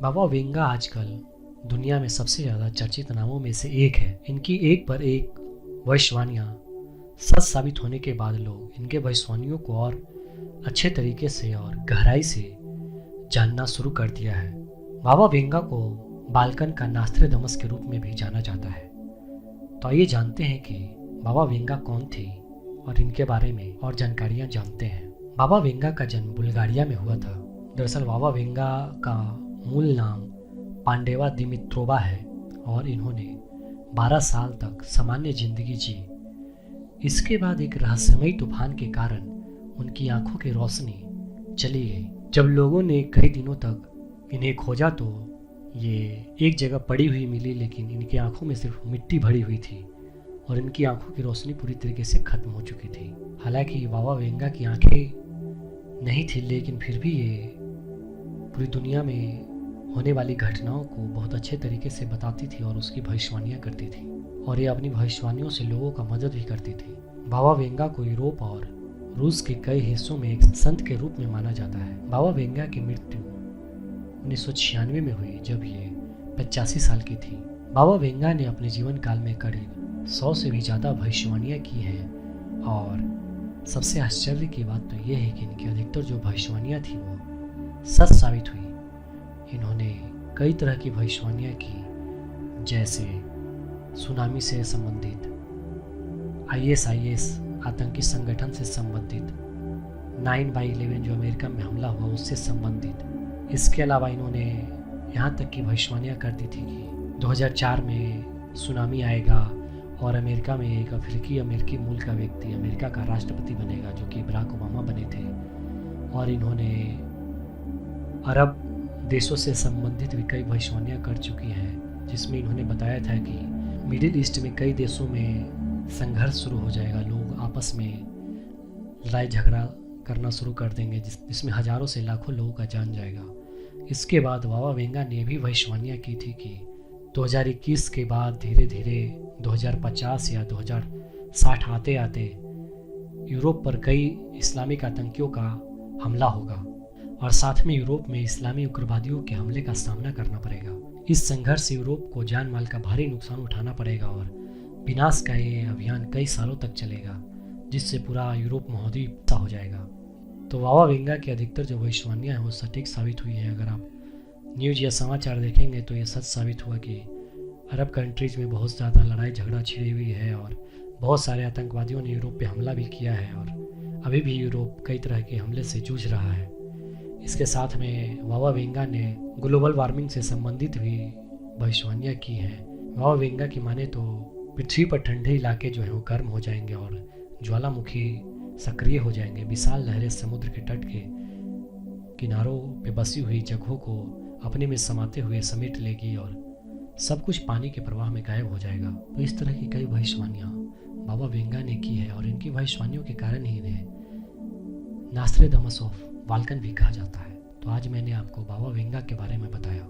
बाबा Venga आजकल दुनिया में सबसे ज़्यादा चर्चित नामों में से एक है। इनकी एक पर एक भविष्यवाणियाँ सच साबित होने के बाद लोग इनके भविष्यवाणियों को और अच्छे तरीके से और गहराई से जानना शुरू कर दिया है। बाबा वेंगा को बाल्कन का नास्ट्रेडमस के रूप में भी जाना जाता है। तो आइए जानते हैं कि बाबा वेंगा कौन थे और इनके बारे में और जानकारियाँ जानते हैं। बाबा वेंगा का जन्म बुल्गारिया में हुआ था। दरअसल बाबा वेंगा का मूल नाम पांडेवा दिमित्रोवा है और इन्होंने 12 साल तक सामान्य जिंदगी जी। इसके बाद एक रहस्यमयी तूफान के कारण उनकी आंखों की रोशनी चली गई। जब लोगों ने कई दिनों तक इन्हें खोजा तो ये एक जगह पड़ी हुई मिली, लेकिन इनकी आंखों में सिर्फ मिट्टी भरी हुई थी और इनकी आंखों की रोशनी पूरी तरीके से खत्म हो चुकी थी। हालांकि बाबा वेंगा की आंखें नहीं थी, लेकिन फिर भी ये पूरी दुनिया में होने वाली घटनाओं को बहुत अच्छे तरीके से बताती थी और उसकी भविष्यवाणियाँ करती थी और ये अपनी भविष्यवाणियों से लोगों का मदद भी करती थी। बाबा वेंगा को यूरोप और रूस के कई हिस्सों में एक संत के रूप में माना जाता है। बाबा वेंगा की मृत्यु 1996 में हुई जब ये 85 साल की थी। बाबा वेंगा ने अपने जीवन काल में करीब 100 से भी ज़्यादा भविष्यवाणियाँ की हैं और सबसे आश्चर्य की बात तो ये है कि इनकी अधिकतर जो भविष्यवाणियाँ थी वो सच साबित हुई। इन्होंने कई तरह की भविष्यवाणियाँ की, जैसे सुनामी से संबंधित, ISIS आतंकी संगठन से संबंधित, 9/11 जो अमेरिका में हमला हुआ उससे संबंधित। इसके अलावा इन्होंने यहाँ तक की भविष्यवाणियाँ कर दी थी कि 2004 में सुनामी आएगा और अमेरिका में एक अमेरिकी मूल का व्यक्ति अमेरिका का राष्ट्रपति बनेगा, जो कि बराक ओबामा बने थे। और इन्होंने अरब देशों से संबंधित भी कई भविष्यवाणियाँ कर चुकी हैं, जिसमें इन्होंने बताया था कि मिडिल ईस्ट में कई देशों में संघर्ष शुरू हो जाएगा, लोग आपस में लड़ाई झगड़ा करना शुरू कर देंगे, जिसमें हजारों से लाखों लोगों का जान जाएगा। इसके बाद बाबा वेंगा ने भी भविष्यवाणियाँ की थी कि 2021 के बाद धीरे धीरे 2050 या 2060 आते आते यूरोप पर कई इस्लामिक आतंकियों का हमला होगा और साथ में यूरोप में इस्लामी उग्रवादियों के हमले का सामना करना पड़ेगा। इस संघर्ष से यूरोप को जान माल का भारी नुकसान उठाना पड़ेगा और विनाश का ये अभियान कई सालों तक चलेगा, जिससे पूरा यूरोप महोदय हो जाएगा। तो बाबा वेंगा की अधिकतर जो भविष्यवाणियाँ हैं वो सटीक साबित हुई हैं। अगर आप न्यूज़ या समाचार देखेंगे तो ये सच साबित हुआ कि अरब कंट्रीज़ में बहुत ज़्यादा लड़ाई झगड़ा छिड़ी हुई है और बहुत सारे आतंकवादियों ने यूरोप पे हमला भी किया है और अभी भी यूरोप कई तरह के हमले से जूझ रहा है। इसके साथ में बाबा वेंगा ने ग्लोबल वार्मिंग से संबंधित भी भविष्यवाणियाँ की हैं। बाबा वेंगा की माने तो पृथ्वी पर ठंडे इलाके जो हैं वो गर्म हो जाएंगे और ज्वालामुखी सक्रिय हो जाएंगे। विशाल लहरें समुद्र के तट के किनारों पे बसी हुई जगहों को अपने में समाते हुए समेट लेगी और सब कुछ पानी के प्रवाह में गायब हो जाएगा। तो इस तरह की कई भविष्यवाणियाँ बाबा वेंगा ने की है और इनकी भविष्यवाणियों के कारण ही इन्हें नास्ट्रेडमस ऑफ बाल्कन भी कहा जाता है। तो आज मैंने आपको बाबा वेंगा के बारे में बताया।